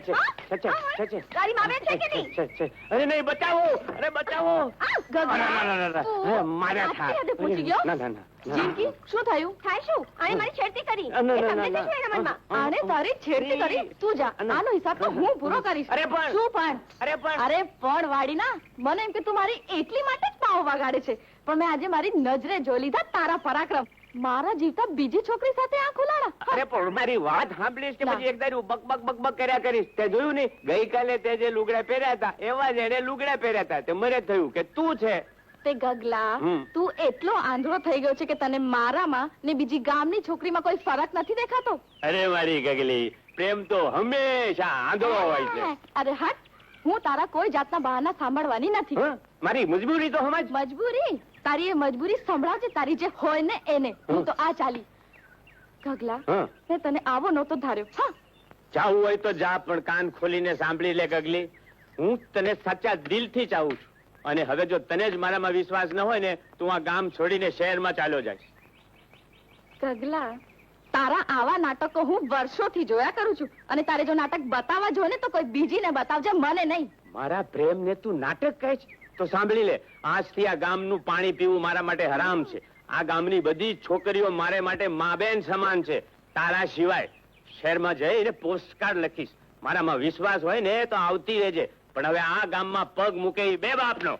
તારી માવે છે કે નહીં? અરે નહીં, બચાવો, અરે બચાવો. જિંદગી શું થયું? થાય શું? આને મારી છેડતી કરી. એ સમજે છે રમણમાં. આને તારી છેડતી કરી. તું જા, આનો હિસાબ તો હું પૂરો કરીશ. અરે પણ શું પણ? અરે પણ વાડી ના, મને એમ કે તું મારી એકલી માટે જ પાવ વગાડે છે, પણ મેં આજે મારી નજરે જોઈ લીધા તારા પરાક્રમ. મારા જીવતા બીજી છોકરી સાથે આંખ ઉલાડા. અરે પણ મારી વાત સાંભળીશ કે પછી એક દારૂ બક બક બક બક કર્યા કરીશ. તે જોયું નહીં, ગઈકાલે તે જે લુગડા પહેર્યા હતા એવા જ એને લુગડા પહેર્યા હતા. તે મને થયું કે તું છે. તે ગગલા, તું એટલો આંધળો થઈ ગયો છે કે તને મારામાં ને બીજી ગામની છોકરીમાં કોઈ ફરક નથી દેખાતો? અરે મારી ગગલી, પ્રેમ તો હંમેશા આંધળો હોય છે. અરે હટ, હું તારા કોઈ જાતના બહાના સાંભળવાની નથી. મારી મજબૂરી તો સમજ. મજબૂરી? તારી એ મજબૂરી સંભળાવજે, તારી જે હોય ને એને. હું તો આ ચાલી. ગગલા, મેં તને આવો નહોતો ધાર્યો. હા, જાવું હોય તો જા, પણ કાન ખોલીને સાંભળી લે ગગલી. હું તને સાચા દિલથી ચાહું છું, અને હવે જો તને જ મારામાં વિશ્વાસ ન હોય ને, તું આ ગામ છોડીને શહેરમાં ચાલ્યો જાય. ગગલા, તારા આવા નાટકો હું વર્ષોથી જોયા કરું છું, અને તારે જો નાટક બતાવવા જોઈએ ને તો કોઈ બીજીને બતાવજે, મને નહીં. મારા પ્રેમને તું નાટક કહે છે? તો સાંભળી લે, આજથી આ ગામનું પાણી પીવું મારા માટે હરામ છે. આ ગામની બધી છોકરીઓ મારે માટે મા બેન સમાન છે. તારા સિવાય શહેરમાં જઈને પોસ્ટકાર્ડ લખીશ. મારામાં વિશ્વાસ હોય ને તો આવતી રહેજે, પણ હવે આ ગામમાં પગ મૂકે એ બે બાપનો.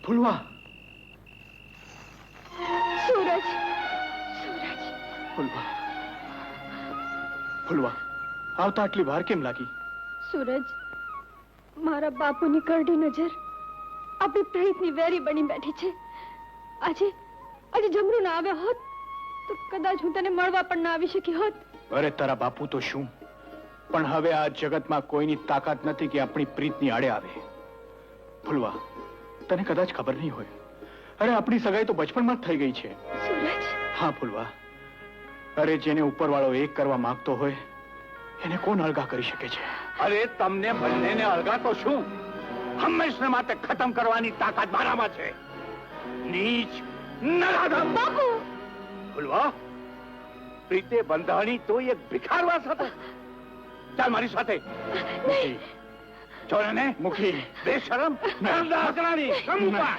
ફૂલવા, સૂરજ, સૂરજ. ફૂલવા, ફૂલવા, આવતા આટલી વાર કેમ લાગી? સૂરજ, મારા બાપુની કરડી નજર આપણી પ્રીતની વેરી બની બેઠી છે. આજે જમરૂ ના આવ્યા હોત તો કદાચ હું તને મળવા પણ ના આવી શકી હોત. અરે તારા બાપુ તો શું, પણ હવે આ જગતમાં કોઈની તાકાત નથી કે આપણી પ્રીતની આડે આવે. ફૂલવા, તને કદાચ ખબર નહીં હોય, અરે આપણી સગાઈ તો બચપણમાં જ થઈ ગઈ છે. સૂરજ. હા ફૂલવા, અરે જેને ઉપરવાળો એક કરવા માંગતો હોય એને કોણ અળગા કરી શકે છે? અરે તમને બંનેને અળગા તો શું, હંમેશા માટે ખતમ કરવાની તાકાત મારામાં છે. નીચ નરાધમ બાપુ. ફૂલવા, પ્રીતે બંધાણી તો એક ભિખારવા સાથે. ચાલ મારી સાથે. નહીં. છોડને મુખી, બેશરમ, નરદાસરાણી, કંપા.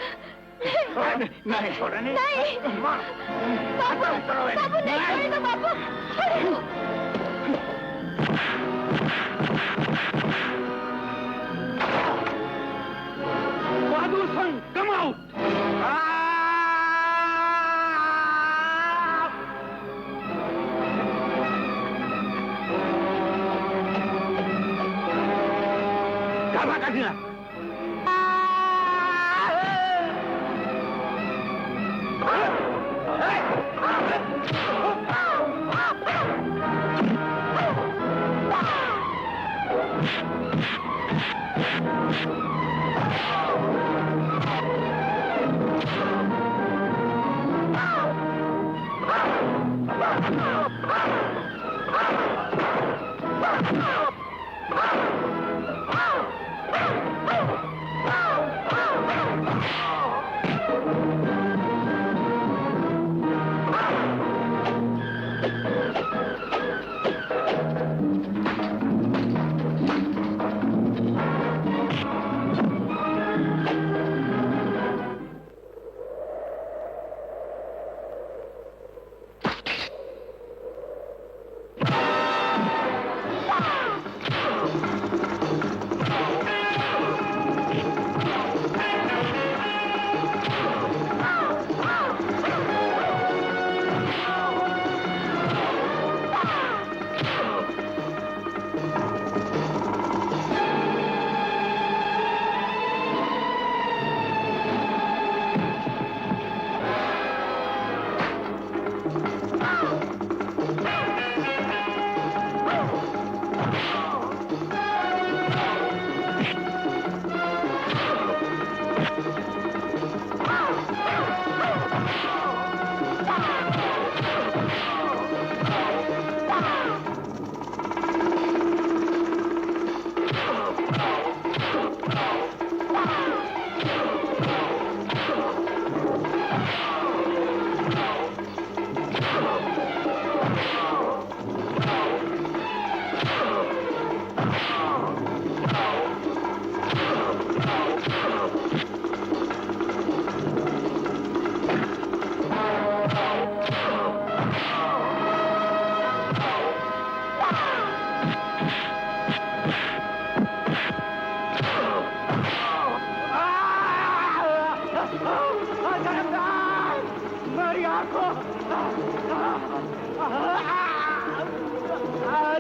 નહીં છોડને. નહીં. બાપુ, બાપુ નહીં છોડી દો બાપુ. છોડી દો. બહાદુર સંગ, come out.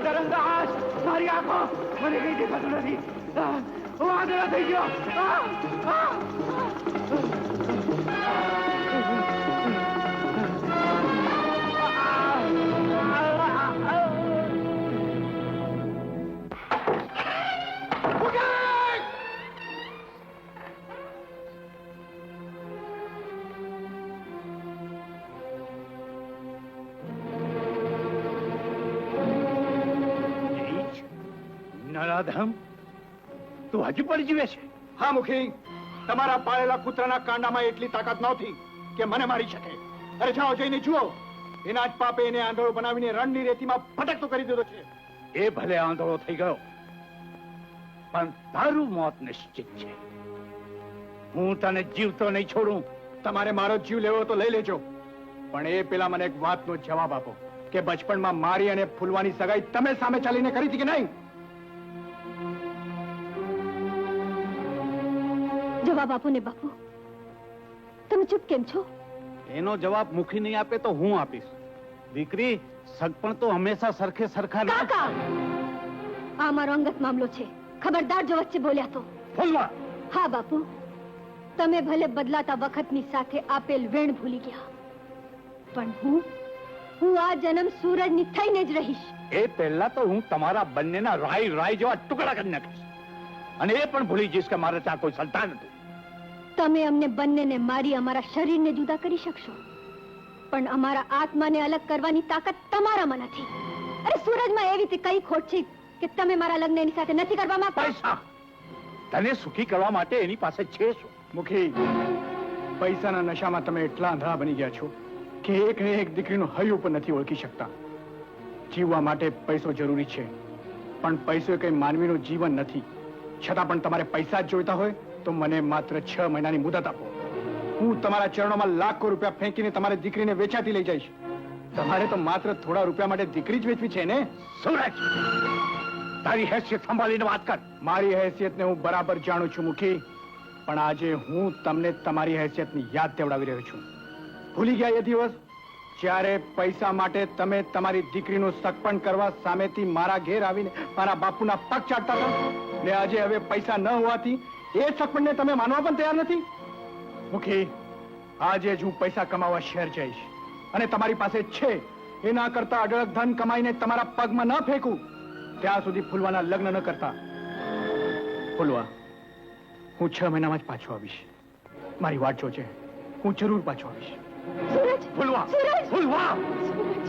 ધરમદાસ, મારી આંખો મને કઈ દેખાતું નથી. હું આંધળો થઈ ગયો. નરાધમ, તું હજુ પણ જીવે છે? હા મુખી, તમારા પાળેલા કૂતરાના કાંડામાં એટલી તાકાત નહોતી કે મને મારી શકે. અરે જાઓ, જઈને જુઓ. એના જ પાપે એને આંધળો બનાવીને રણની રેતીમાં ભટકતો કરી દીધો છે. એ ભલે આંધળો થઈ ગયો, પણ તારું મોત નિશ્ચિત છે. હું તને જીવતો નહીં છોડું. તમારે મારો જીવ લેવો તો લઈ લેજો, પણ એ પેલા મને એક વાતનો જવાબ આપો કે બચપણમાં મારી અને ફૂલવાની સગાઈ તમે સામે ચાલીને કરી હતી કે નહીં? જવાબ આપો ને બાપુ. તમે ચૂપ કેમ છો? એનો જવાબ મુખી નહીં આપે તો હું આપીશ. દીકરી, સગપણ તો હંમેશા સરખે સરખા ના. કાકા, આ મારો અંગત મામલો છે. ખબરદાર જો વચ્ચે બોલ્યા તો. ફૂલવા, હા બાપુ, તમે ભલે બદલાતા વખતની સાથે આપેલ વેણ ભૂલી ગયા, પણ હું આ જન્મ સૂરજની થઈને જ રહીશ. એ પહેલા તો હું તમારા બંનેના રાય રાય જેવા ટુકડા કરી નાખીશ, અને એ પણ ભૂલી જઈશ કે મારે ત્યાં કોઈ સંતાન હતું. તમે અમને બંનેને મારી અમારા શરીરને જુદા કરી શકશો, પણ અમારા આત્માને અલગ કરવાની તાકાત તમારામાં નથી. અરે સૂરજમાં એવી કઈ ખોટ છે કે તમે મારા લગ્ન એની સાથે નથી કરવા માંગતા? પૈસા તને સુખી કરવા માટે એની પાસે છે શું? મુખી, પૈસાના નશામાં તમે એટલા અંધળા બની ગયા છો કે એક ને એક દીકરીનું હૈયું પણ નથી ઓળખી શકતા. જીવવા માટે પૈસો જરૂરી છે, પણ પૈસો એ કઈ માનવીનું જીવન નથી. છતાં પણ તમારે પૈસા જ જોઈતા હોય તો મને માત્ર 6 મહિનાની મુદત આપો. હું તમારા ચરણોમાં લાખો રૂપિયા ફેંકીને તમારી દીકરીને વેચાતી લઈ જઈશ. તમારે તો માત્ર થોડા રૂપિયા માટે દીકરી જ વેચવી છે ને? સૂરજ, તારી હેસિયત સંભાળીને વાત કર. મારી હેસિયતને હું બરાબર જાણું છું મુખી, પણ આજે હું તમને તમારી હેસિયતની યાદ દેવડાવી રહ્યો છું. ભૂલી ગયા એ દિવસ જ્યારે પૈસા માટે તમે તમારી દીકરીનું સગપણ કરવા સામેથી મારા ઘેર આવીને મારા બાપુના પગ ચાટતા હતા? ને આજે હવે પૈસા ન હોવાથી એ સગપણને તમે માનવા પણ તૈયાર નથી? મુખી, આજે જ હું પૈસા કમાવા શહેર જઈશ. અને તમારી પાસે છે એના કરતા અઢળક ધન કમાઈને તમારા પગમાં ન ફેંકું ત્યાં સુધી ફૂલવાના લગ્ન ન કરતા. ફૂલવા, હું 6 મહિનામાં જ પાછો આવીશ. મારી વાટ જોજે, હું જરૂર પાછો આવીશ. સૂરજ, ફૂલવા, સૂરજ! ફૂલવા! સૂરજ,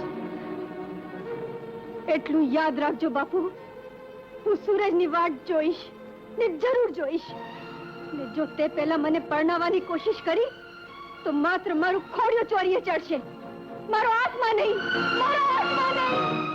એટલું યાદ રાખજો બાપુ, હું સૂરજની વાટ જોઈશ ને જરૂર જોઈશ. ને જો તે પહેલા મને પરણાવવાની કોશિશ કરી તો માત્ર મારું ખોડિયું ચોરીએ ચડશે, મારો આત્મા નહીં, મારો આત્મા નહીં.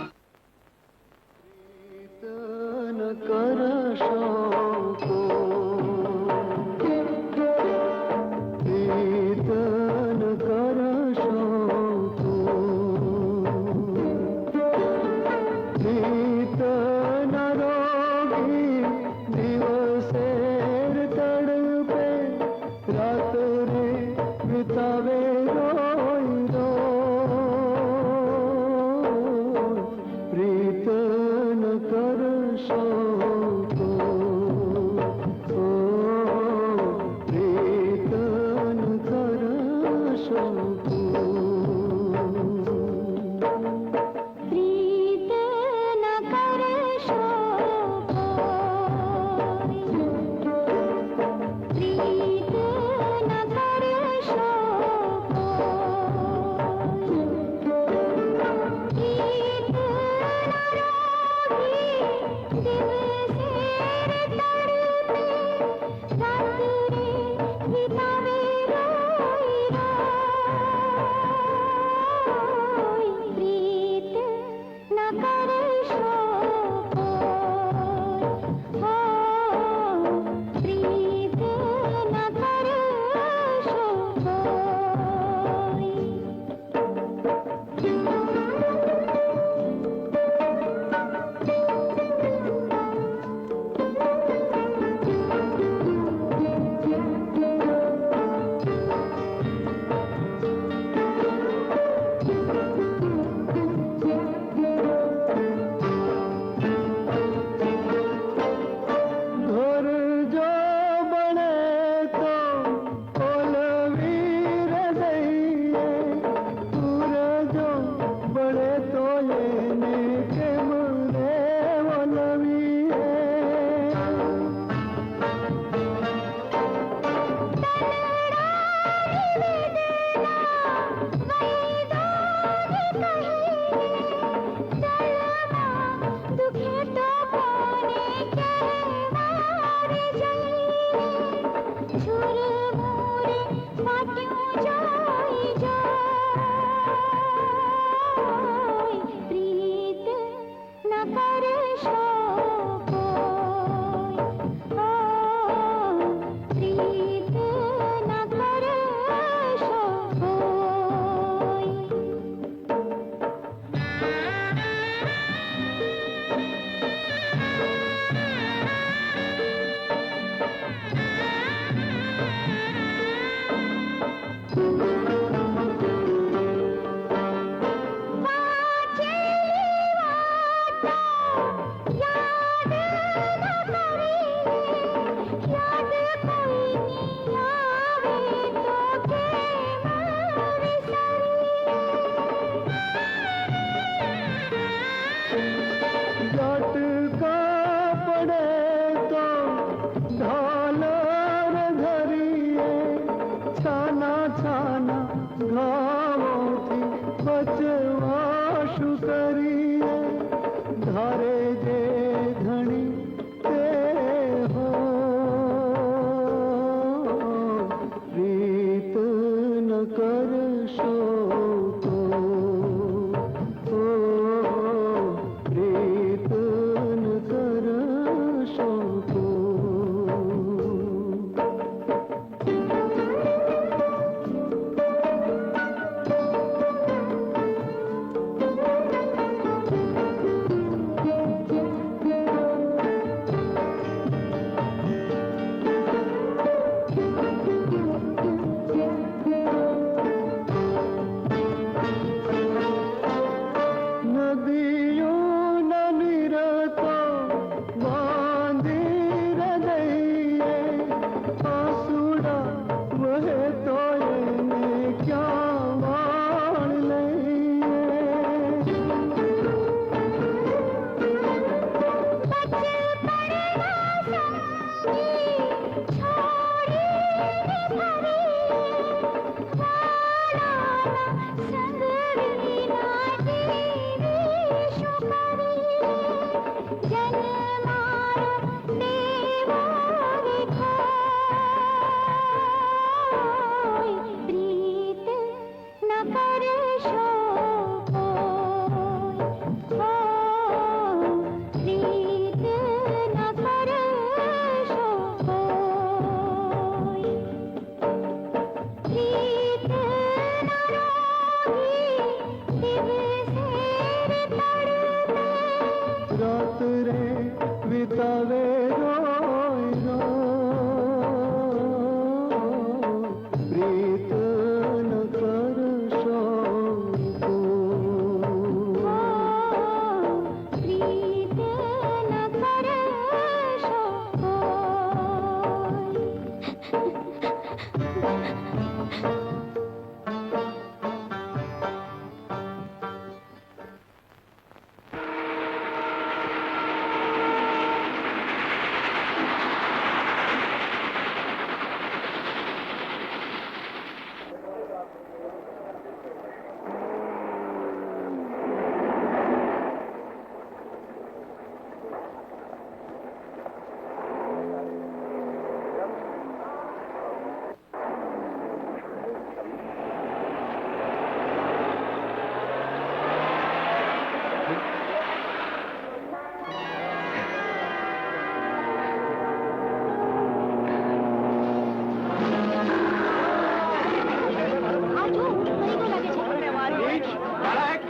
આ જો મને તો લાગે છે નીચ, નાલાયક,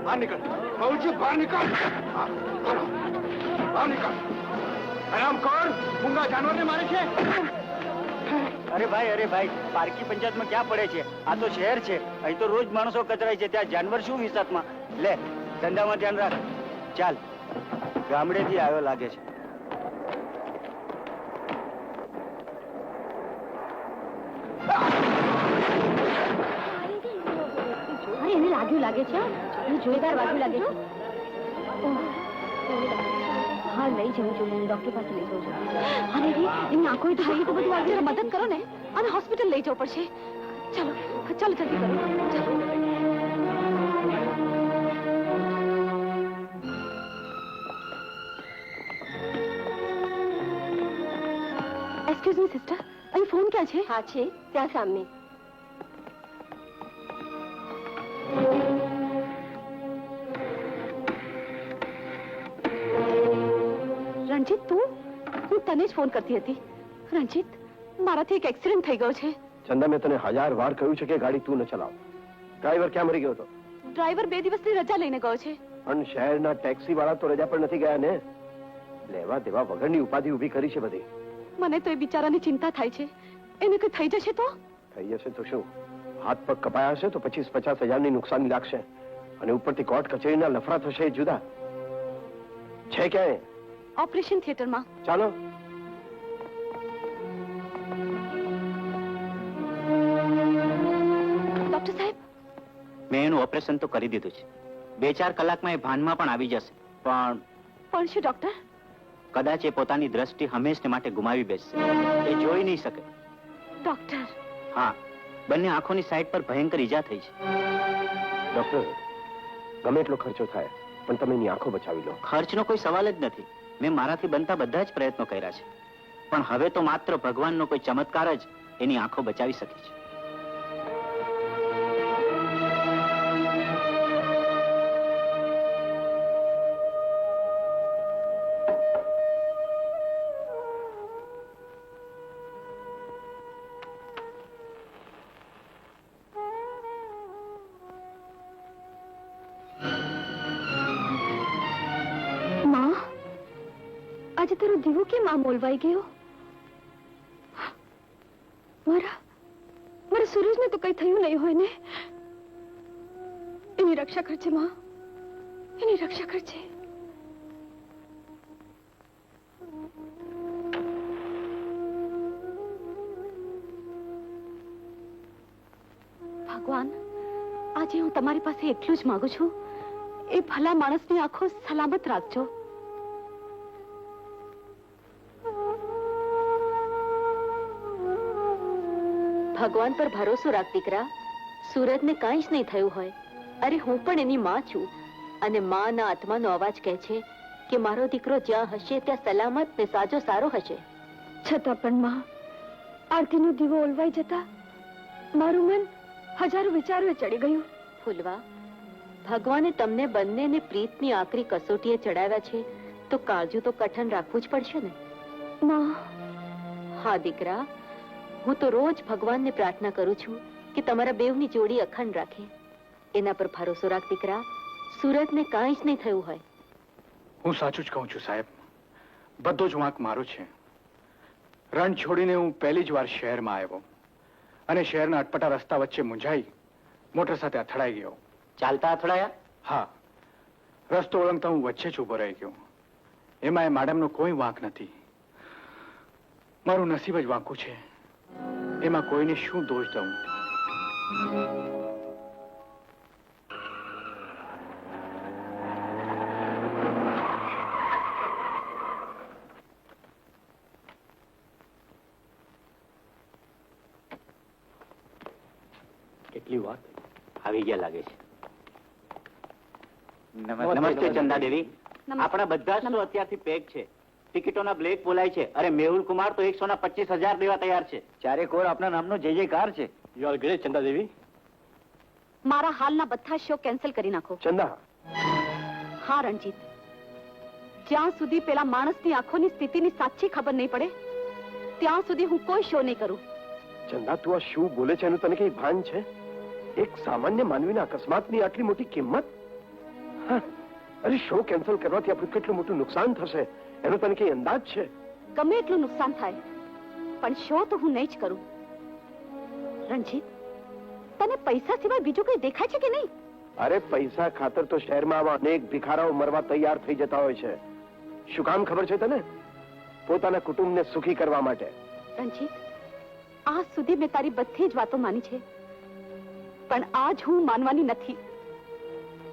બહાર નીકળ. કહું છું બહાર નીકળ. હા, ચાલો. બહાર નીકળ. હરામખોર, મૂંગા જાનવરને મારે છે. અરે ભાઈ પારકી પંચાયતમાં ક્યાં પડે છે? આ તો શહેર છે, અહીં તો રોજ માણસો કચરાય છે, ત્યાં જાનવર શું વિસાતમાં? લે, ધંધામાં ધ્યાન રાખ. ચાલ, ગામડેથી આવ્યો લાગે છે. અરે એને લાગ્યું લાગે છે એને જોરદાર વાગ્યું લાગે છે હા લઈ જવું જોઈએ ડોક્ટર પાસે લઈ જવું જોઈએ અરે એની આંખો તો તો બધું વાગ્યું મદદ કરો ને અને હોસ્પિટલ લઈ જવું પડશે ચાલો ચાલો જલ્દી કરો ચાલો એક્સક્યુઝ મી સિસ્ટર અહીં ફોન ક્યાં છે હા છે ત્યાં સામે રણજીત તું હું તને જ ફોન કરતી હતી રણજીત મારાથી એક એક્સિડન્ટ થઈ ગયો છે ચંદા મેં તને 1000 વાર કહ્યું છે કે ગાડી તું ન ચલાવ ડ્રાઈવર ક્યાં મરી ગયો હતો ડ્રાઈવર 2 દિવસની રજા લઈને ગયો છે પણ શહેરના ટેક્સી વાળા તો રજા પર નથી ગયા ને લેવા દેવા વગરની ઉપાધિ ઊભી કરી છે બધી મને તો એ બિચારાની ચિંતા થાય છે એને કંઈ થઈ જશે તો થઈ જશે તો શું હાથ પગ કપાયા હશે તો 25-50 હજારની નુકસાની લાગશે અને ઉપરથી કોર્ટ કચેરીના લફડા થશે એ જુદા છે ક્યાંય ઓપરેશન થિયેટરમાં ચાલો ડોક્ટર સાહેબ મેં એનું ઓપરેશન તો કરી દીધું છે 2-4 કલાકમાં એ ભાનમાં પણ આવી જશે પણ શું ડોક્ટર કદાચ એ પોતાની દ્રષ્ટિ હંમેશને માટે ગુમાવી બેસશે એ જોઈ નહીં શકે ડોક્ટર હા બંને આંખોની સાઈડ પર ભયંકર ઈજા થઈ છે ડોક્ટર ગમે એટલો ખર્ચો થાય પણ તમે એની આંખો બચાવી લો ખર્ચનો કોઈ સવાલ જ નથી મેં મારાથી બનતા બધા જ પ્રયત્નો કર્યા છે પણ હવે તો માત્ર ભગવાનનો કોઈ ચમત્કાર જ એની આંખો બચાવી શકે છે આજે તારો દીવો કેમ આમ ઓલવાઈ ગયો મારા સૂરજને તો કઈ થયું નહીં હોય ને એની રક્ષા કરજે માં એની રક્ષા કરજે ભગવાન આજે હું તમારી પાસે એટલું જ માંગુ છું એ ભલા માણસની આંખો સલામત રાખજો ભગવાન પર ભરોસો રાખ દીકરા સુરજને કાંઈ જ નહીં થયું હોય અરે હું પણ એની માં છું અને માના આત્માનો અવાજ કહે છે કે મારો દીકરો જ્યાં હશે ત્યાં સલામત ને સાજો સારો હશે છતાં પણ માં આરતીનો દીવો ઓલવાઈ જતા મારું મન હજારો વિચારોએ ચડી ગયું ફૂલવા ભગવાને તમને બંનેને પ્રીતની આકરી કસોટીએ ચડાવ્યા છે તો કાળજું તો કઠણ રાખવું જ પડશે ને માં હા દીકરા હું તો રોજ ભગવાનને પ્રાર્થના કરું છું કે તમારા બેવની જોડી અખંડ રાખે એના પર ભરોસો રાખ દીકરા સુરજને કાંઈ જ નહીં થયું હોય હું સાચું જ કહું છું સાહેબ બધો જ વાંક મારો છે રણ છોડીને હું પહેલી જ વાર શહેરમાં આવ્યો અને શહેરના અટપટા રસ્તા વચ્ચે મૂંઝાઈ મોટર સાથે અથડાઈ ગયો ચાલતા અથડાયા હા રસ્તો ઓળંગતા હું વચ્ચે જ ઉભો રહી ગયો એમાં એ મેડમનો કોઈ વાંક નથી મારું નસીબ જ વાંકું છે એમાં કોઈને શું દોષ દઉં કેટલી વાત આવી ગયા લાગે છે. નમસ્તે ચંદા દેવી. આપણા બધા શો અત્યારથી પેક છે. ટિકિટોના બ્લેક બોલાય છે. અરે મેહુલ કુમાર તો 125,000 દેવા તૈયાર છે. ચારે કોર આપના નામનો જય જયકાર છે. યુ આર ગ્રેટ ચંદા દેવી. મારા હાલના બધા શો કેન્સલ કરી નાખો. ચંદા, હા રણજીત, જ્યાં સુધી પેલા માણસની આંખોની સ્થિતિની સાચી ખબર નહીં પડે ત્યાં સુધી હું કોઈ શો નહીં કરું. ચંદા, તું આ શું બોલે છે એનું તને કઈ ભાન છે? એક સામાન્ય માનવીના અકસ્માતની આટલી મોટી કિંમત? હા, અરે શો કેન્સલ કરવાથી આપણું કેટલું મોટું નુકસાન થશે એનો તને કઈ અંદાજ છે? ગમે એટલું નુકસાન થાય પણ શો તો હું નહીં જ કરું. રણજીત, તને પૈસા સિવાય બીજું કઈ દેખાય છે કે નહીં? અરે પૈસા ખાતર તો શહેરમાં આવા અનેક ભિખારાઓ મરવા તૈયાર થઈ જતા હોય છે. શું કામ ખબર છે તને? પોતાના કુટુંબને સુખી કરવા માટે. રણજીત, આજ સુધી મેં તારી બધી જ વાતો માની છે પણ આજ હું માનવાની નથી.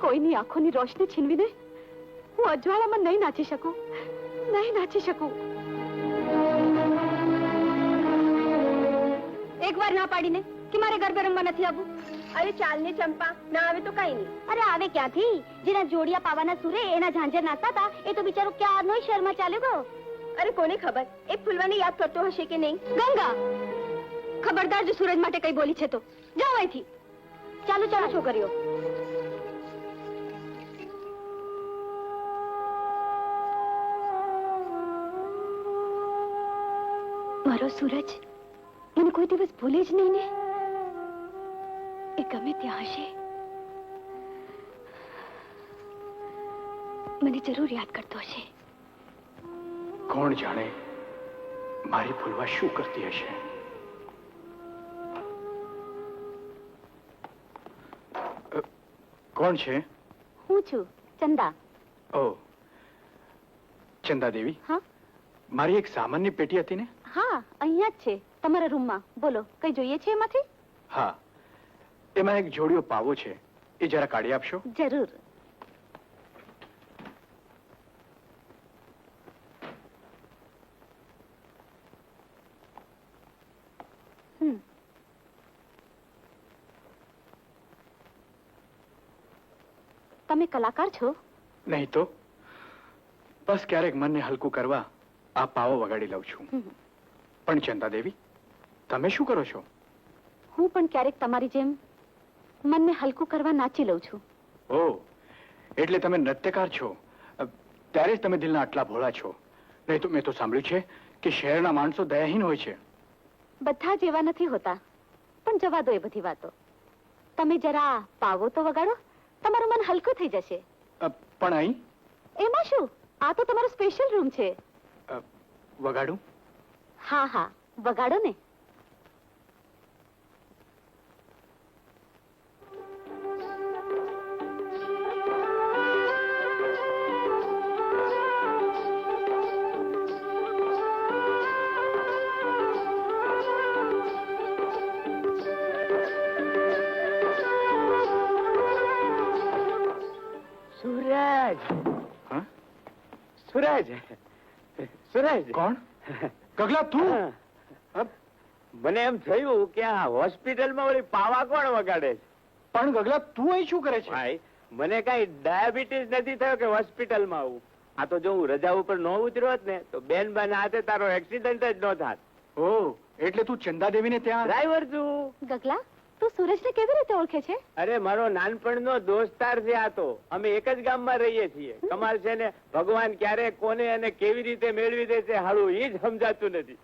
કોઈની આંખોની રોશની છીનવીને હું અજવાળામાં નહીં નાચી શકું, નહીં નાચી શકું. એકવાર ના પાડીને કે મારે ગરબે રમવા નથી આવવું. અરે ચાલ ને ચંપા, ના આવે તો કઈ નહીં. અરે આવે ક્યાંથી? જેના જોડિયા પાવાના સુરે એના ઝાંઝર નાચતા હતા એ તો બિચારો ક્યારનો શહેરમાં ચાલ્યો ગયો. અરે કોને ખબર એ ફૂલવાને યાદ કરતો હશે કે નહીં. ગંગા, ખબરદાર જો સૂરજ માટે કઈ બોલી છે તો જાઓ અહીંથી. ચાલો ચાલો છોકરીઓ. મારો સૂરજ મને કોઈ દિવસ ભૂલે જ નહીં ને. એ ગમે ત્યાં હશે મને જરૂર યાદ કરતો હશે. કોણ જાણે મારી ફૂલવા શું કરતી હશે? કોણ છે? હું છું ચંદા. ઓ, ચંદા દેવી. હા મારી એક સામાન્ય પેટી હતી ને? હા, અહીંયા જ છે તમારા રૂમમાં. બોલો, કઈ જોઈએ છે એમાંથી? હા, એમાં એક જોડિયો પાવો છે, એ જરા કાઢી આપશો? જરૂર. તમે કલાકાર છો? નહીં તો બસ ક્યારેક મનને હલકું કરવા આ પાવો વગાડી લઉં છું. પણ ચંદા દેવી, તમે શું કરો છો? હું પણ ક્યારેક તમારી જેમ મનને હલકું કરવા નાચી લઉં છું. ઓહ, એટલે તમે નૃત્યકાર છો, ત્યારે જ તમે દિલના આટલા ભોળા છો. નહીં તો મેં તો સાંભળ્યું છે કે શહેરના માણસો દયાહીન હોય છે. બધા જ એવા નથી હોતા, પણ જવા દો એ બધી વાતો. તમે જરા પાવો તો વગાડો, તમારું મન હલકું થઈ જશે. પણ અહીં એમાં શું, આ તો તમારો સ્પેશિયલ રૂમ છે. વગાડું? હા હા, વગાડો ને. સૂરજ, હા? સૂરજ, સૂરજ. કોણ? ગગલા, તું? મને એમ થયું કે આ હોસ્પિટલમાં ઓલી પાવા કોણ વગાડે છે? પણ ગગલા, તું અહીં શું કરે છે? ભાઈ, મને કઈ ડાયાબિટીસ નથી થયો કે હોસ્પિટલમાં આવું. આ તો જો હું રજા ઉપર ન ઉતર્યો હોત ને તો બેન બા હાથે તારો એક્સિડન્ટ જ ન થાત. ઓહ, એટલે તું ચંદા દેવીને ત્યાં? ડ્રાઈવર છું. ગગલા, તું સૂરજને કેવી રીતે ઓળખે છે? અરે મારો નાનપણનો દોસ્તાર છે આ તો. અમે એક જ ગામમાં રહીએ છીએ. કમાલ છે ને, ભગવાન ક્યારે કોને અને કેવી રીતે મેળવી દે છે હાલું એ જ સમજાતું નથી.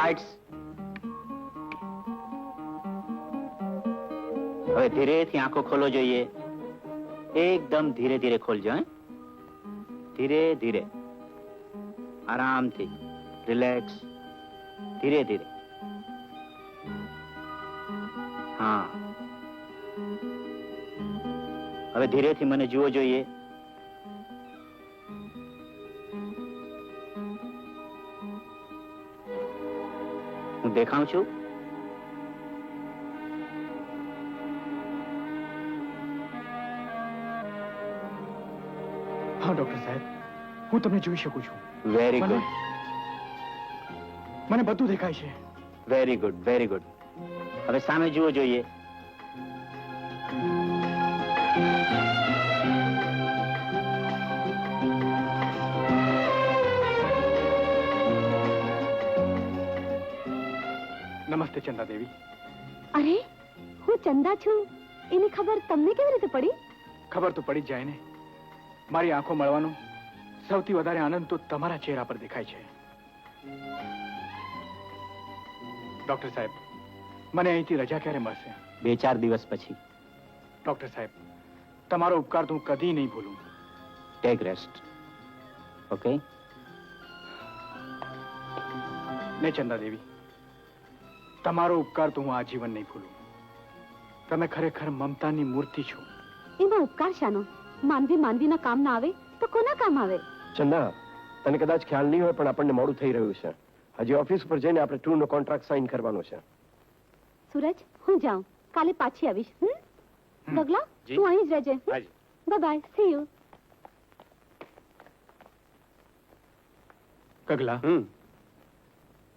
લાઇટ્સ. હવે ધીરેથી આંખો ખોલો જોઈએ. એકદમ ધીરે ધીરે ખોલજો. ધીરે ધીરે, આરામથી, રિલેક્સ, ધીરે ધીરે. હા, હવે ધીરેથી મને જુઓ જોઈએ. હું દેખાઉં છું? હા ડોક્ટર સાહેબ, હું તમને જોઈ શકું છું. વેરી મને ગુડ, મને બધું દેખાય છે. Very good, very good. હવે સામે જુઓ જોઈએ. નમસ્તે ચંદા દેવી. અરે હું ચંદા છું એની ખબર તમને કેવી રીતે પડી? ખબર તો પડી જ જાય ને. મારી આંખો મળવાનો સૌથી વધારે આનંદ તો તમારા ચહેરા પર દેખાય છે. ડોક્ટર સાહેબ, મને અહીંથી રજા ક્યારે મળશે? 2-4 દિવસ પછી. ડોક્ટર સાહેબ, તમારો ઉપકાર તો હું કદી નહીં ભૂલું. Tech rest. ઓકે? ને ચંદા દેવી, તમારો ઉપકાર તો હું આજીવન નહીં ભૂલું. તમે ખરેખર મમતાની મૂર્તિ છો. એમાં ઉપકાર શાનો? માનવી માનવીના કામ ના આવે તો કોના કામ આવે? ચંદા, તને કદાચ ખ્યાલ નહીં હોય પણ આપણને મોડું થઈ રહ્યું છે. હજી ઓફિસ પર જઈને આપણે ટૂરનો કોન્ટ્રાક્ટ સાઇન કરવાનો છે. સૂરજ, હું જાઉં, કાલે પાછી આવીશ. ગગલા, જી. તું અહીં જ રહેજે. હાજી. Bye bye, see you. ગગલા,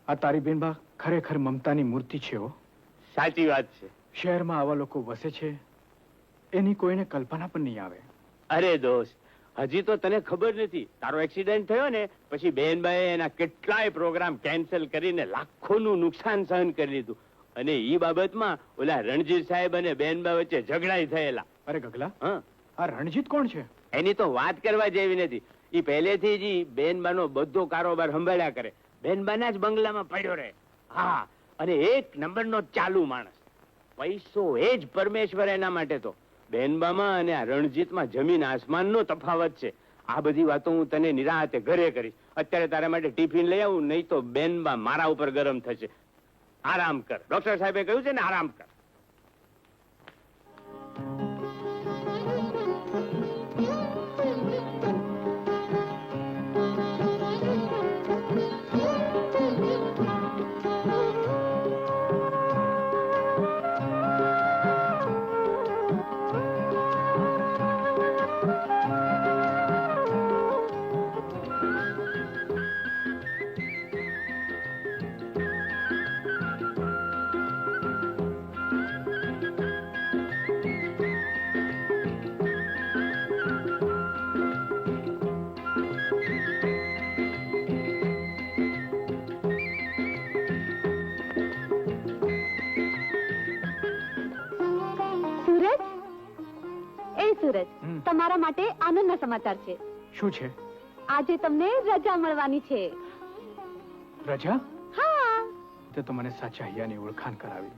આ તારી બેનબા ખરેખર મમતાની મૂર્તિ છે. હો, સાચી વાત છે. શહેરમાં આવા લોકો વસે છે એની કોઈને કલ્પના પણ નહીં આવે. અરે દોસ્ત, હજી તો તને ખબર નથી. તારો એક્સિડન્ટ થયો ને પછી બેનબાએ એના કેટલાય પ્રોગ્રામ કેન્સલ કરીને લાખોનું નુકસાન સહન કરી લીધું. અને ઈ બાબતમાં ઓલા રણજીત સાહેબ અને બેનબા વચ્ચે ઝઘડાઈ થયેલા. અરે ગગલા, હા, આ રણજીત કોણ છે? એની તો વાત કરવા જેવી નથી. ઈ પહેલેથી જ ઈ બેનબાનો બધો કારોબાર સંભાળ્યા કરે. બેનબાના જ બંગલામાં પડ્યો રહે. હા, અને એક નંબરનો ચાલુ માણસ. પૈસો એ જ પરમેશ્વર એના માટે. તો બેનબામાં અને આ રણજીતમાં જમીન આસમાનનો તફાવત છે. આ બધી વાતો હું તને નિરાંતે ઘરે કરીશ. અત્યારે તારા માટે ટિફિન લઈ આવું, નહીં તો બેનબા મારા ઉપર ગરમ થશે. આરામ કર. ડોક્ટર સાહેબે કહ્યું છે ને, આરામ કર. સૂરજ, તમારા માટે આનંદના સમાચાર છે. શું છે? આજે તમને રજા મળવાની છે. રજા? હા. તે તો મને સાચા હૈયાની ઓળખાણ કરાવી.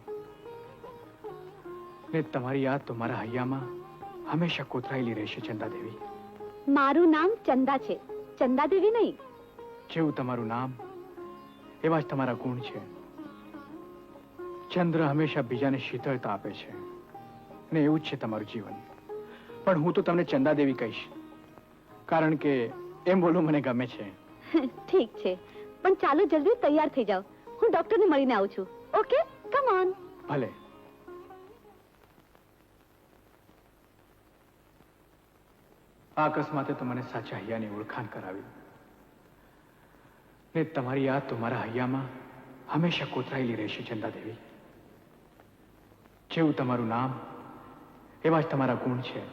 ને તમારી યાદ તો મારા હૈયામાં હંમેશા કોતરાયેલી રહેશે ચંદા દેવી. મારું નામ ચંદા છે, ચંદા દેવી નહીં. જેવું તમારું નામ એવા જ તમારા ગુણ છે. ચંદ્ર હંમેશા બીજાને શીતળતા આપે છે ને એવું જ છે તમારું જીવન. પણ હું તો તમને ચંદા દેવી કહીશ, કારણ કે એમ બોલવું મને ગમે છે. ઠીક છે, પણ ચાલો જલ્દી તૈયાર થઈ જાઓ. હું ડોક્ટરને મળીને આવું છું. Okay, come on. ભલે. આ અકસ્માતે તો મને સાચા હૈયાની ઓળખાણ કરાવી ને તમારી યાદ તો મારા હૈયામાં હંમેશા કોતરાયેલી રહેશે ચંદા દેવી. જેવું તમારું નામ એવા જ તમારા ગુણ છે.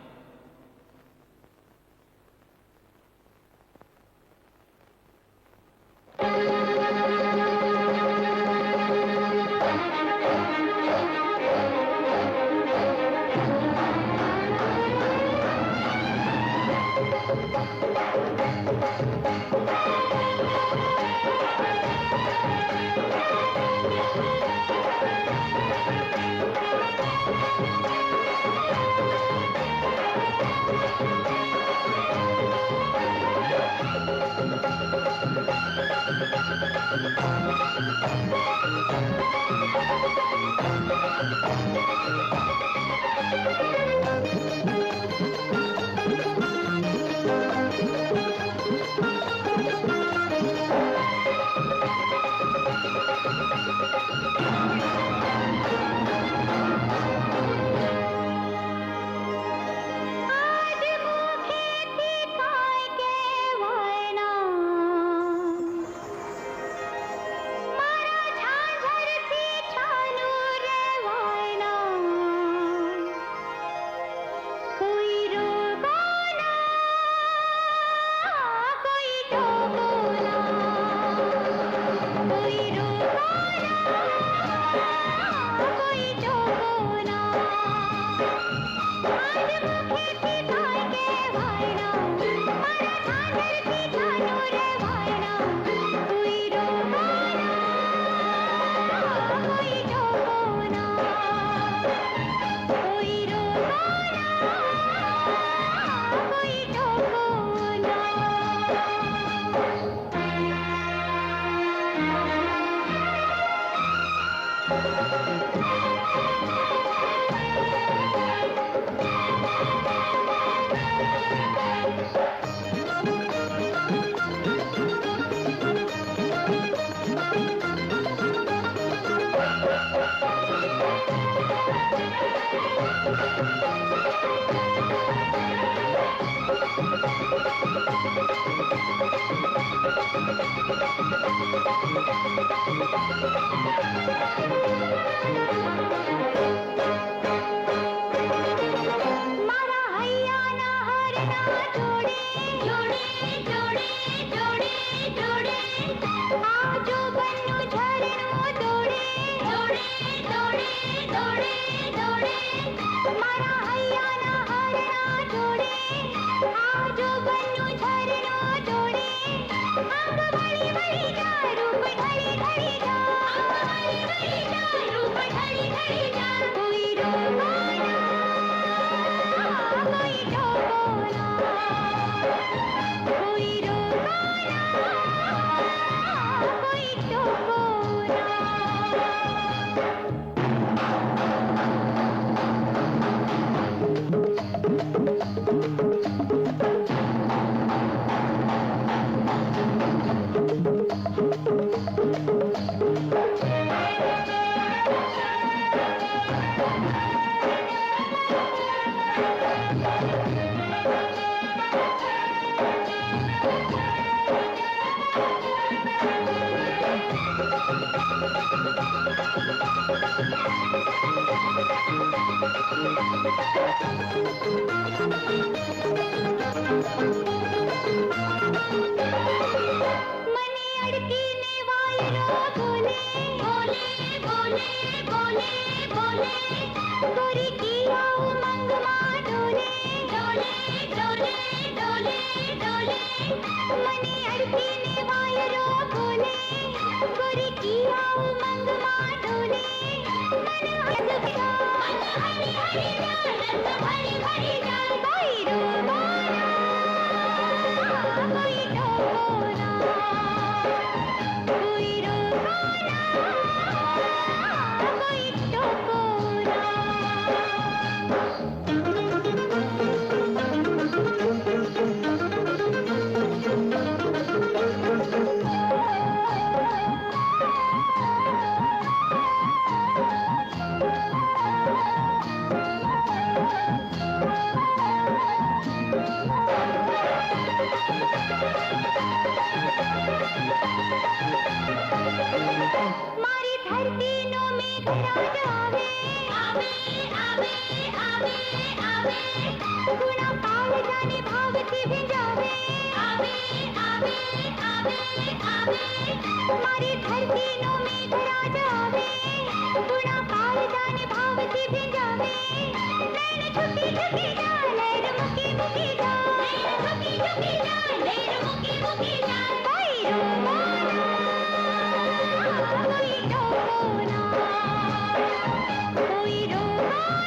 कोई रोना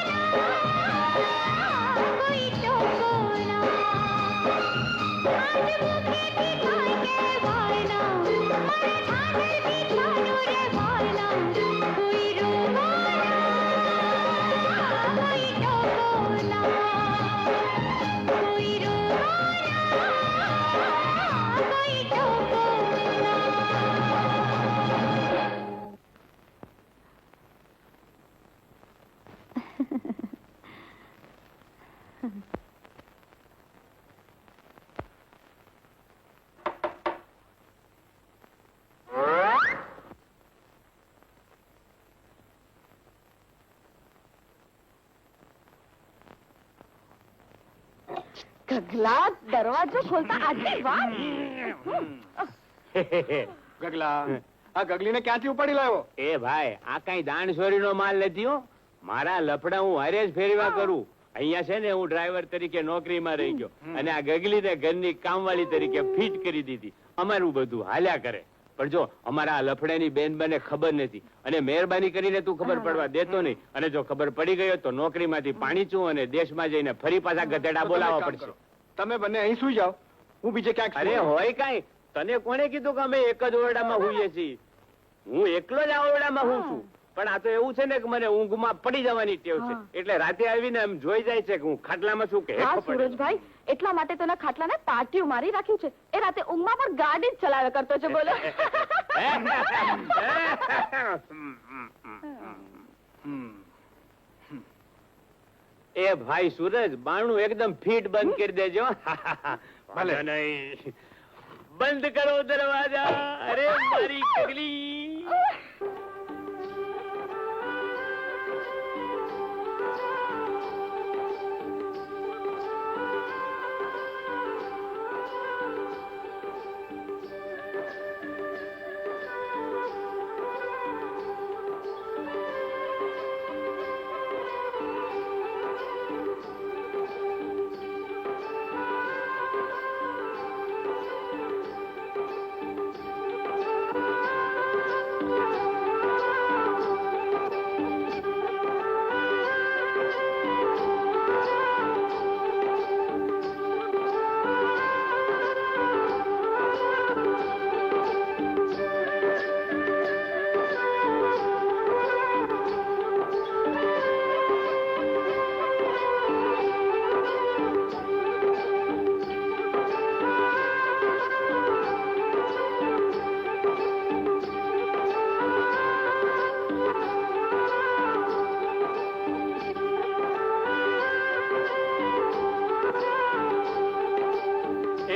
ગગલા દરવાજો ખોલતા આટલી વાર ગગલા આ ગગલીને ક્યાંથી ઉપાડી લાવ્યો? એ ભાઈ આ કઈ દાણસોરીનો માલ નથી હો. મારા લફડા હું હારે જ ફેરવા કરું. અહીંયા છે ને હું ડ્રાઈવર તરીકે નોકરીમાં રહી ગયો અને આ ગગલીને ઘરની કામવાળી તરીકે ફિટ કરી દીધી. અમારું બધું હાલ્યા કરે. પણ જો અમારા આ લફડાની બેન બને ખબર નથી અને મહેરબાની કરીને તું ખબર પડવા દેતો નહીં. અને જો ખબર પડી ગયો તો નોકરીમાંથી પાણી ચું અને દેશમાં જઈને ફરી પાછા ગધેડા બોલાવવા પડશે. તમે બંને અહીં સુઈ જાઓ, હું બીજે ક્યાંક અરે હોય કાંઈ, તને કોણે કીધું કે અમે એક જ ઓરડામાં હોઈએ છીએ? હું એકલો જ આ ઓરડામાં હું છું. પણ આ તો એવું છે ને કે મને ઊંઘમાં પડી જવાની ટેવ છે. એટલે રાતે આવીને એમ જોઈ જાય છે કે હું ખાટલામાં છું કે હા હેઠો પડ્યો. સુરજભાઈ એટલા માટે તો ખાટલાને પાટિયું મારી રાખ્યું છે. એ રાતે ઊંઘમાં પણ ગાડી જ ચલાવ્યા કરતો છે. બોલો એ ભાઈ સૂરજ, બારણું એકદમ ફીટ બંધ કરી દેજો. ભલે. નહીં, બંધ કરો દરવાજા. અરે મારી ગગલી.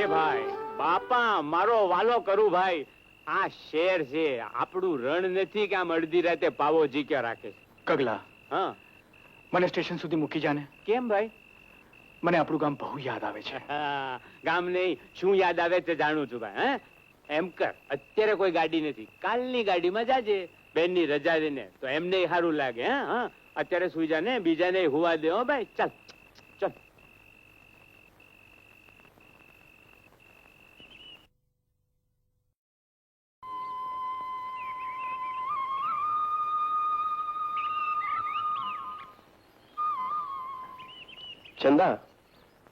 એ ભાઈ બાપા, મારો વાલો કરું ભાઈ. આ શેર છે, આપણું રણ નથી કે આમ અડધી રાતે પાવો જીક્યા રાખે છે. ગગલા, હા મને સ્ટેશન સુધી મૂકી જાને. કેમ ભાઈ? મને આપણું ગામ બહુ યાદ આવે છે. ગામ નહીં, શું યાદ આવે તે જાણું છું ભાઈ. હે એમ કર, અત્યારે કોઈ ગાડી નથી, કાલની ગાડીમાં જાજે. બેનની રજા દઈને તો એમને સારું લાગે. હા અત્યારે સુઈ જા ને, બીજાને હુવા દે. હો ભાઈ, ચાલ ચાલ. ચંદા,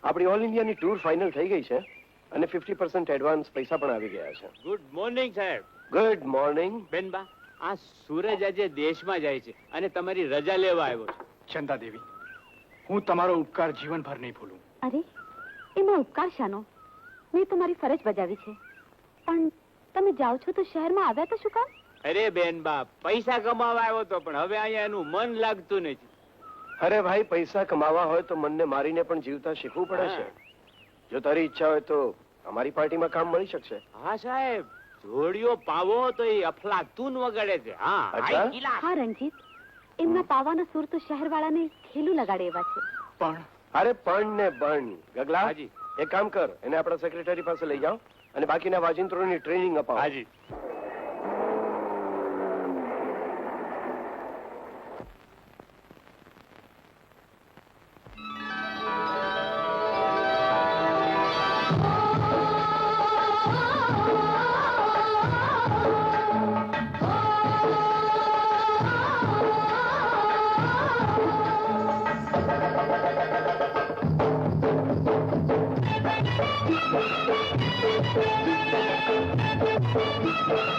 આપણી ઓલ ઇન્ડિયાની ટૂર ફાઇનલ થઈ ગઈ છે અને 50% એડવાન્સ પૈસા પણ આવી ગયા છે. ગુડ મોર્નિંગ સાહેબ. Good morning. બેનબા, આ સૂરજ આજે દેશમાં જાય છે અને તમારી રજા લેવા આવ્યો છે. ચંદા દેવી, હું તમારો ઉપકાર જીવનભર નહીં ભૂલું. અરે એમાં ઉપકાર શાનો? મેં તમારી ફરજ બજાવી છે. પણ તમે જાઓ છો તો શહેરમાં આવ્યા તો શું કામ? અરે બેનબા, પૈસા કમાવા આવ્યો તો, પણ હવે અહીંયા એનું મન લાગતું નથી. અરે ભાઈ, પૈસા કમાવા હોય તો મનને મારીને પણ જીવતા શીખવું પડે છે. જો તારી ઈચ્છા હોય તો અમારી પાર્ટીમાં કામ મળી શકશે. હા સાહેબ, જોડિયો પાવો તો એ અફલાતુન વગાડે છે. હા અચ્છા? હાઈ કિલા. હા રણજીત, એમના પાવાના સુર તો શહેરવાળાને ખેલું લગાડે એવા છે. પણ અરે પણ ને પણ. ગગલા, હાજી. એક કામ કર, એને આપણા સેક્રેટરી પાસે લઈ જાઓ અને બાકીના વાજિંત્રોની ટ્રેનિંગ અપાવો. હાજી. Thank you.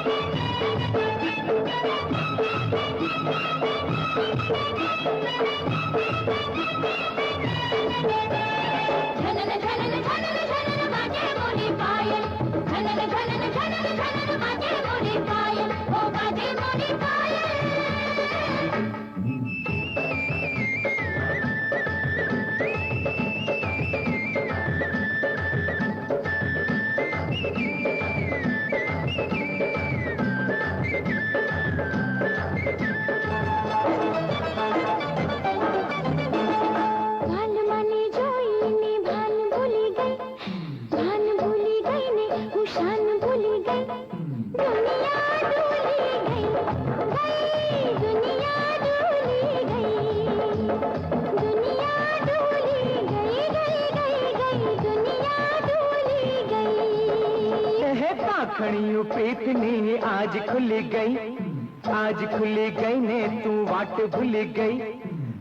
पाखड़ियों प्रीतनी आज खुल गई ने तू वाट भूल गई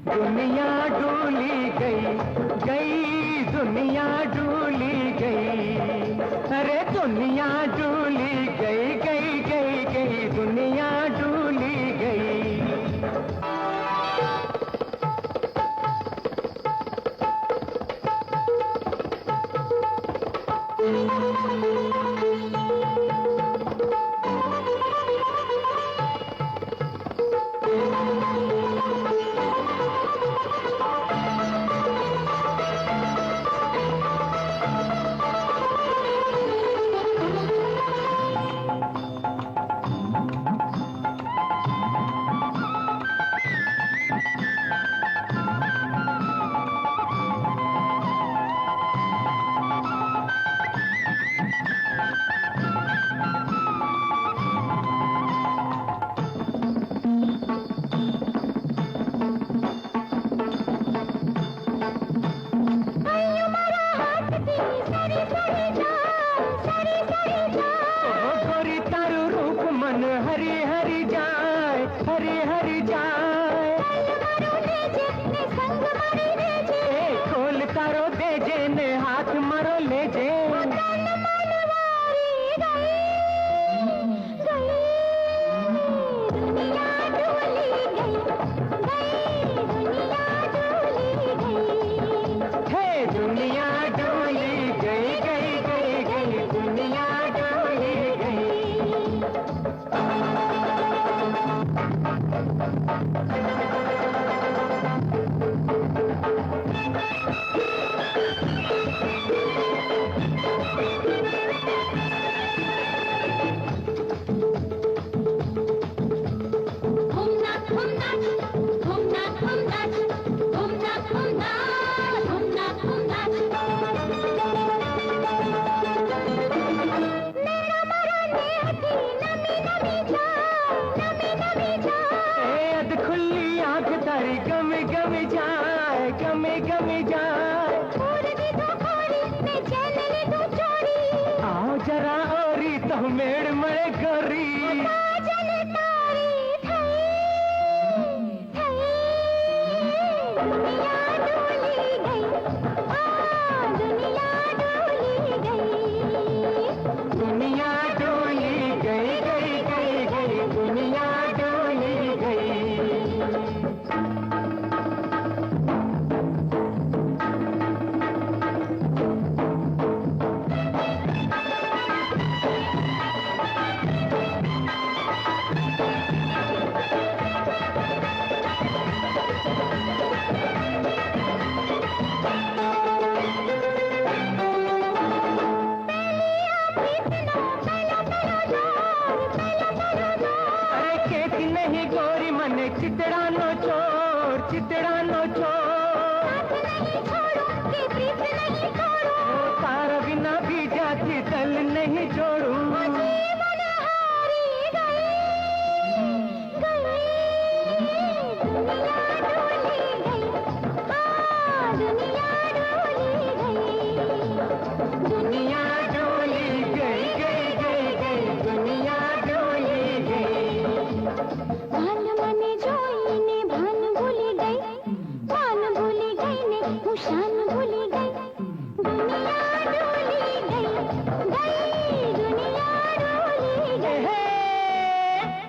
दुनिया डोली गई दुनिया डोली गई अरे दुनिया डोली गई दुनिया डोली गई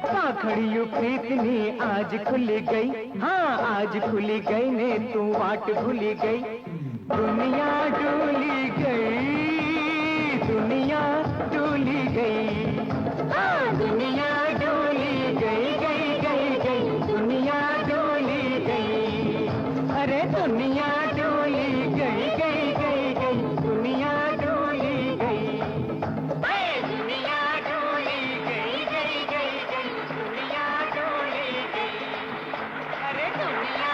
पाखड़ियों प्रीतनी आज खुल गई हाँ आज खुल गई ने तू वाट भूल गई दुनिया डोली गई दुनिया डोली गई हाँ दुनिया डोली गई दुनिया डोली गई अरे दुनिया डोली गई दुनिया डोली गई दुनिया डोली गई दुनिया डोली गई अरे दुनिया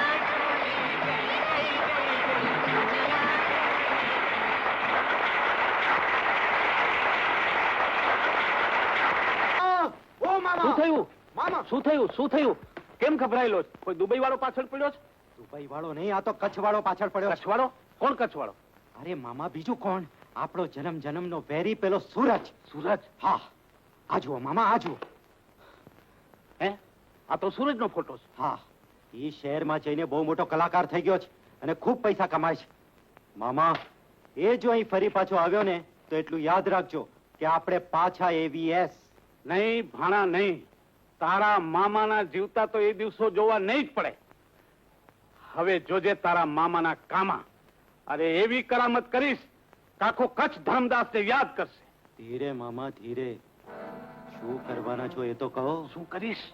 શું થયું શું થયું કેમ ગભરાયેલો છે? કોઈ દુબઈ વાળો પાછળ પડ્યો છે? દુબઈ વાળો નહીં, આ તો કચ્છ વાળો પાછળ પડ્યો. કચ્છવાળો? કોણ કચ્છવાળો? અરે મામા બીજું કોણ, આપણો જન્મનો વેરી પેલો સૂરજ. સૂરજ? હા. આ જુઓ મામા, આ જુઓ. હે, આ તો સૂરજનો ફોટો છે. હા, એ શહેરમાં જઈને બહુ મોટો કલાકાર થઈ ગયો છે અને ખૂબ પૈસા કમાય છે. મામા, એ જો અહીં ફરી પાછો આવ્યો ને તો એટલું યાદ રાખજો કે આપણે પાછા AVS. નહીં ભાણા નહીં, તારા મામાના જીવતા તો એ દિવસો જોવા નહીં જ પડે. હવે જોજે તારા મામાના કામા. અરે એવી કરામત કરીશ કે આખો કચ્છ ધર્મદાસને યાદ કરશે. ધીરે મામા ધીરે. શું કરવાના છો એ તો કહો. શું કરીશ?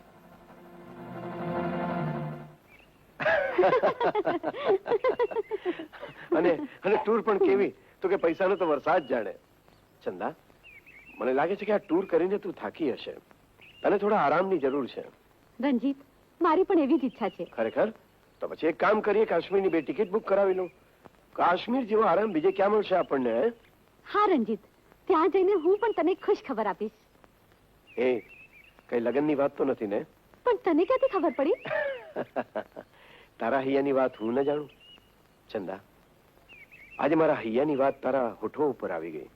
અને ટૂર પણ કેવી, તો કે પૈસાનો તો વરસાદ જાણે. ચંદા, મને લાગે છે કે આ ટૂર કરીને તું થાકી હશે, તને થોડા આરામની જરૂર છે. રણજીત, મારી પણ એવી જ ઈચ્છા છે. ખરેખર? તો પછી એક કામ કરીએ, કાશ્મીરની 2 ટિકિટ બુક કરાવી લઉં. કાશ્મીર જેવો આરામ બીજે ક્યાં મળશે આપણને? હે? હા રણજીત, ત્યાં જઈને હું પણ તને ખુશ ખબર આપીશ. એ કઈ લગ્નની વાત તો નથી ને? પણ તને ક્યાંથી ખબર પડી? તારા હૈયાની વાત હું ન જાણું? ચંદા, આજે મારા હૈયાની વાત તારા હોઠો ઉપર આવી ગઈ.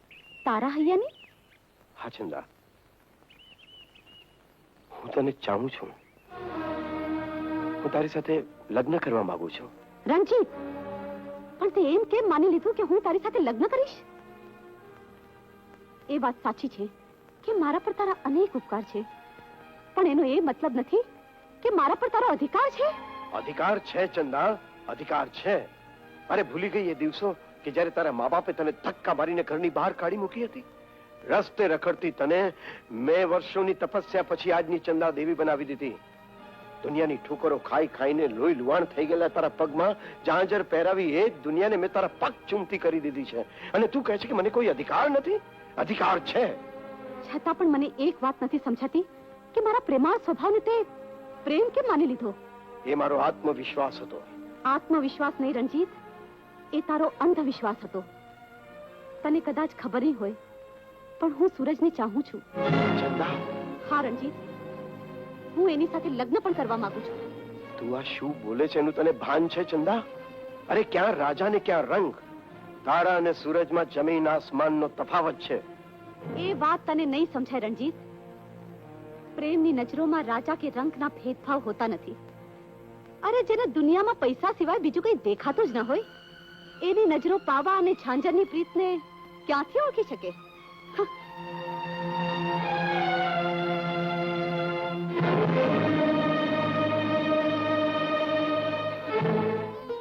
તારા હૈયાની? હા ચંદા, હું તને ચાહું છું. હું તારી સાથે લગ્ન કરવા માંગુ છું. રણજીત, પણ તે એમ કેમ માની લીધું કે હું તારી સાથે લગ્ન કરીશ? એ વાત સાચી છે કે મારા પર તારા અનેક ઉપકાર છે, પણ એનો એ મતલબ નથી કે મારા પર તારો અધિકાર છે. અધિકાર છે ચંદા, અધિકાર છે. અરે ભૂલી ગઈ એ દિવસો કે જ્યારે તારા મા બાપે તને ધક્કા મારીને ઘરની બહાર કાઢી મૂકી હતી? રસ્તે રખડતી તને મેં વર્ષોની તપસ્યા પછી આજની ચંદા દેવી બનાવી દીધી. દુનિયાની ઠોકરો ખાઈ ખાઈને લોહી લુહાણ થઈ ગયેલા તારા પગમાં ઝાંઝર પહેરાવી એ જ દુનિયાને મેં તારા પગ ચૂમતી કરી દીધી છે, અને તું કહે છે કે મને કોઈ અધિકાર નથી? અધિકાર છે. છતાં પણ મને એક વાત નથી સમજાતી કે મારા પ્રેમાળ સ્વભાવને તે પ્રેમ કેમ માની લીધો? એ મારો આત્મવિશ્વાસ હતો. આત્મવિશ્વાસ નહીં રણજીત, એ તારો અંધવિશ્વાસ હતો. તને કદાચ ખબર નહીં હોય, પણ હું સૂરજને ચાહું છું. ચંદા, હા રણજીત, હું એની સાથે લગ્ન પણ કરવા માંગુ છું. તું આ શું બોલે છે એનું તને ભાન છે ચંદા? અરે ક્યાં રાજા ને ક્યાં રંગ? તારા અને સૂરજમાં જમીન આસમાનનો તફાવત છે. એ વાત તને નહીં સમજાય રણજીત. પ્રેમની નજરોમાં રાજા કે રંગના ભેદભાવ હોતા નથી. અરે જેને દુનિયામાં પૈસા સિવાય બીજું કંઈ દેખાતું જ ન હોય, એની નજરો પાવા અને ઝાંઝરની પ્રીતને ક્યાંથી ઓળખી શકે?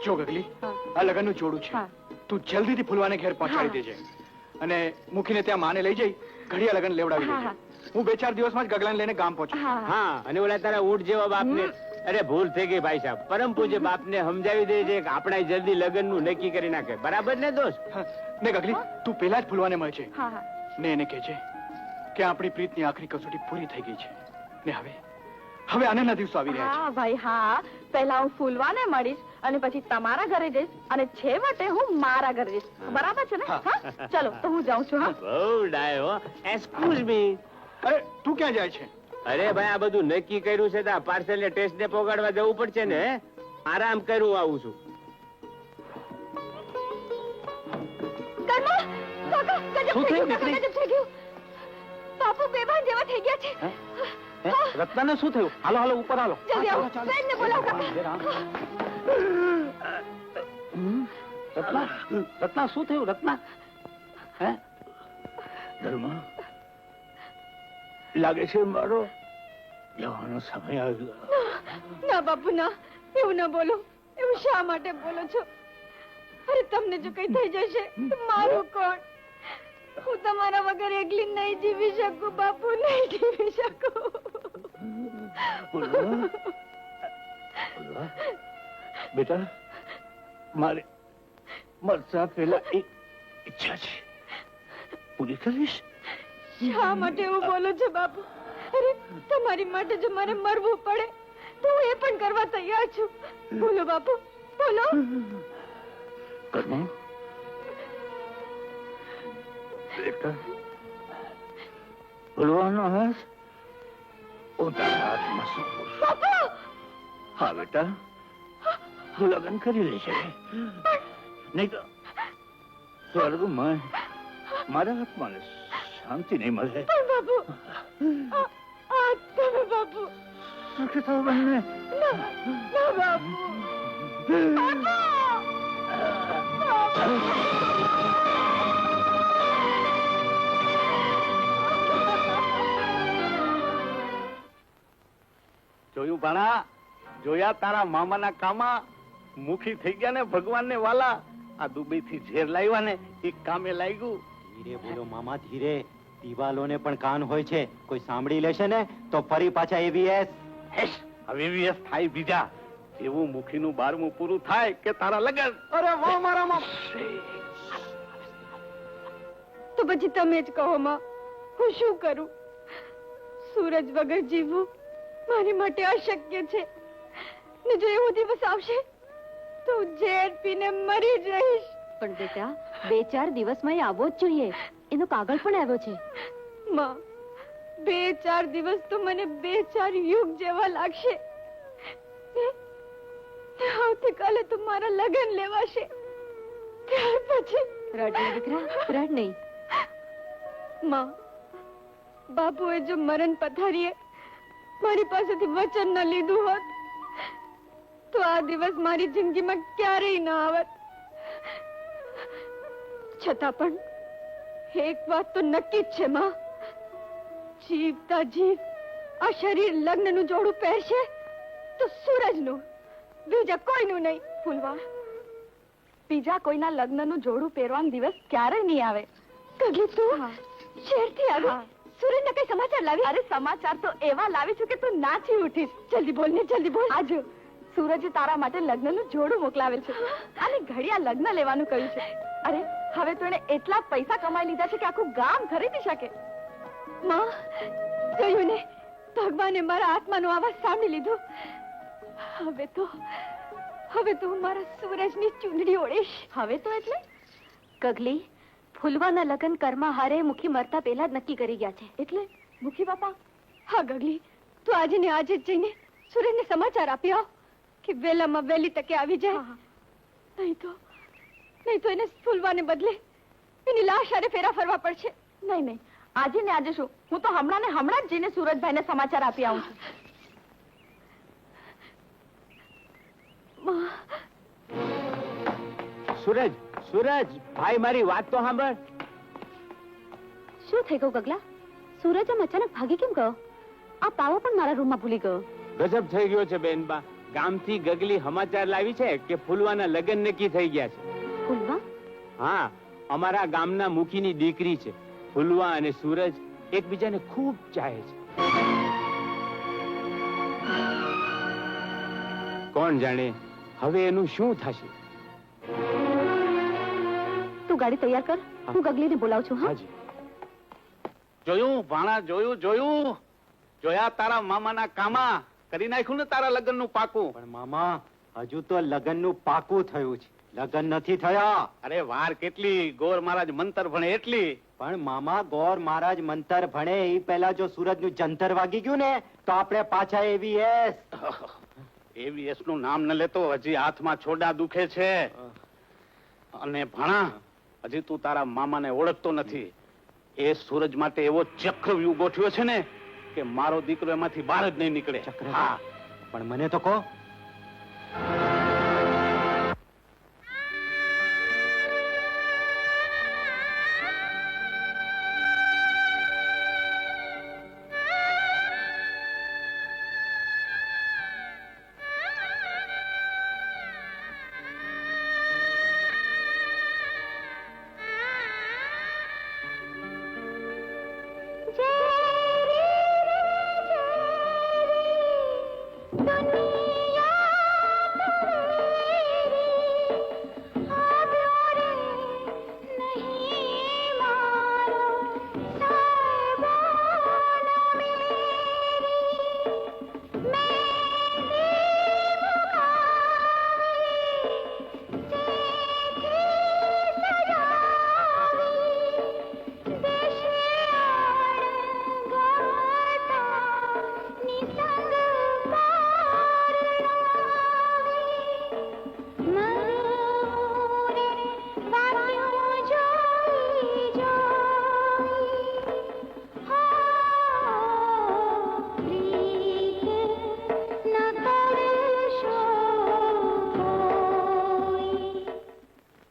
જો ગગલી, આ લગનનું જોડું છે. તું જલ્દીથી ફૂલવાને ઘેર પહોંચાડી દેજે, અને મૂકીને ત્યાં માને લઈ જઈ ઘડિયા લગન લેવડાવી દેજે. હું 2-4 દિવસમાં જ ગગલાને લઈને ગામ પહોંચું. હા, અને ઓલા તારા ઊંટ જેવા બાપને, અરે ભૂલ થઈ ગઈ ભાઈ સાહેબ, પરમ પૂજ્ય બાપને સમજાવી દેજે કે આપણે જલ્દી લગ્નનું નક્કી કરી નાખે. બરાબર ને દોસ્ત? ને ગગલી, તું પેલા જ ફૂલવાને મળજે ને એને કહેજે કે આપણી પ્રીતની આખરી કસોટી પૂરી થઈ ગઈ છે ને હવે આનંદના દિવસો આવી રહ્યા છે. હા ભાઈ હા, પહેલા હું ફૂલવાને મળીશ અને પછી તમારા ઘરે જઈશ અને છેવટે હું મારા ઘરે જઈશ. બરાબર છે ને? હા, ચલો તો હું જાઉં છું. હા, બહુ ડાયો. Excuse me. અરે તું ક્યાં જાય છે? અરે ભાઈ, આ બધું નક્કી કર્યું છે તો આ પાર્સલ ને ટેસ્ટ ને પોગાડવા જવું પડશે ને. આરામ કર્યું આવું છું. કર્મા, કાકા, ગજબ શું થઈ થયું, ગયું, કાકા, દીકરી? ગજબ થઈ ગયું. બાપુ બેભાન જેવા થઈ ગયા છે. રત્નાને શું થયું? હાલો હાલો ઉપર હાલો. જલ્દી આવો, બેનને બોલાવો કાકા. રત્ના, રત્ના શું થયું? રત્ના, હે? ધર્મા, લાગે છે મારો જવાનો સમય આવી ગયો. ના બાપુ ના, એવું ના બોલો. એવું શા માટે બોલો છો? અરે તમને જો કઈ થઈ જશે તો મારું કોણ? હું તમારા વગર એકલી નહીં જીવી શકું બાપુ, નહીં જીવી શકું. બેટા, મારે મરતા પહેલા એક ઈચ્છા છે, પૂરી કરીશ? શા માટે એવું બોલો છો બાપુ? અરે તમારી માટે જો મારે મરવું પડે તો હું એ પણ કરવા તૈયાર છું. બોલો બાપુ, બોલો. કર્મા, બેટા, બોલવાનો હાથ પોતાના હાથમાં સોંપું છું. બાપુ! હા બેટા, તું લગ્ન કરી લેશે, નહીં તો સ્વર્ગમાં મારા હાથમાં શાંતિ નહીં મળે. પણ બાપુ આ તમે બાપુ સુખી થવું બંને. ના ના બાપુ જોયું ભાણા, જોયા તારા મામાના કામા? મુખી થઈ ગયા ને ભગવાન ને વાલા. આ દુબઈ થી ઝેર લાવ્યા ને એ કામે લાગ્યું. ધીરે બોલો મામા, ધીરે. દિવાલોને પણ કાન હોય છે, કોઈ સાંભળી લેશે ને તો ફરી પાછા એવીએસ. હેશ, હવે વીએસ થાય બીજા. એવું મુખીનું 12મું પૂરું થાય કે તારા લગન. અરે વાહ મારા મામા. તો પછી તમે જ કહો માં, હું શું કરું? સૂરજ વગર જીવવું મારી માટે અશક્ય છે ને જો એવો દિવસ આવશે તો હું ઝેર પીને મરી જઈશ. પણ બેટા 2-4 દિવસમાં એ આવવો જ જોઈએ. એનો કાગળ પણ આવ્યો છે. માં, 2-4 દિવસ તો મને 2-4 યુગ જેવા લાગશે. આવતીકાલે તો મારા લગ્ન લેવાશે. ત્યાર પછી રડ નહીં દીકરા, રડ નહીં. માં, બાપુએ જો મરણ પથારીએ મારી પાસેથી વચન ન લીધું હોત તો આ દિવસ મારી જિંદગીમાં ક્યારેય ન આવત. છતાં પણ એક વાત તો નક્કી જ છે માં, જીવતા જીવ આ શરીર લગ્નનું જોડું પહેરશે તો સૂરજનું, બીજા કોઈનું નહીં. ફૂલવા, બીજા કોઈના લગ્નનું જોડું પહેરવાનો દિવસ ક્યારેય નહીં આવે. કગલી તું શહેરથી આવી સૂરજના કઈ સમાચાર લાવી? અરે સમાચાર તો એવા લાવી છું કે તું નાચી ઉઠીશ. જલ્દી બોલ ને, જલ્દી બોલ. આજ સૂરજે તારા માટે લગ્નનું જોડું મોકલાવેલ છે અને ઘડિયા લગ્ન લેવાનું કહ્યું છે. અરે હવે તો એને એટલા પૈસા કમાઈ લીધા છે કે આખું ગામ ખરીદી શકે. માં, જોયું ને, ભગવાને મારા આત્માનો અવાજ સાંભળી લીધો. હવે તો હું મારા સૂરજની ચૂંદડી ઓળીશ. હવે તો એટલે કગલી, ફૂલવાના લગ્ન કર્મા હારે મુખી મરતા પહેલા જ નક્કી કરી ગયા છે. એટલે મુખી બાપા? હા ગગલી, તું આજે ને આજે જ જઈને સૂરજને સમાચાર આપી આવ કે વેલામાં વહેલી તકે આવી જાય. નહીં તો એને ફૂલવાને બદલે એની લાશ હારે ફેરા ફરવા પડશે. નહીં, આજે ને આજે શું, હું તો હમણાં જ જઈને સૂરજભાઈને સમાચાર આપી આવું છું. સૂરજ, સૂરજ ભાઈ, મારી વાત તો સાંભળ. શું થઈ ગયું ગગલા? સૂરજ આમ અચાનક ભાગી કેમ ગયો? આ પાવો પણ મારા રૂમમાં ભૂલી ગયો. ગજબ થઈ ગયો છે બેનબા. ગામથી ગગલી સમાચાર લાવી છે કે ફૂલવાના લગ્ન નક્કી થઈ ગયા છે. ફૂલવા? હા, અમારા ગામના મુખીની દીકરી છે. ફૂલવા અને સૂરજ એકબીજાને ખૂબ ચાહે છે. કોણ જાણે હવે એનું શું થશે. તું ગાડી તૈયાર કર, હું ગગલીને બોલાવું છું. હા, હાજી. જોયું ભાણા, જોયું? જોયા તારા મામાના કામા? કરી નાખ્યું ને તારા લગ્નનું પાકું. પણ મામા, હજુ તો લગ્નનું પાકું થયું છે, લગ્ન નથી થયા. અરે વાર કેટલી, ગોર મહારાજ મંતર ભણે એટલી. પણ મામા, ગોર મહારાજ મંતર ભણે એ પહેલા જો સૂરજનું જંતર વાગી ગયું ને તો આપણે પાછા એવીએસ. એવીએસ નું નામ ન લેતો, હજી હાથમાં છોડા દુખે છે. અને ભણા, હજી તું તારા મામાને ઓળખતો નથી. એ સૂરજ માટે એવો ચક્રવ્યૂહ ગોઠવ્યો છે ને કે મારો દીકરો એમાંથી બહાર જ નહીં નીકળે. હા, પણ મને તો કહો.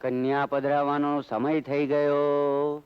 કન્યા પધરાવવાનો સમય થઈ ગયો.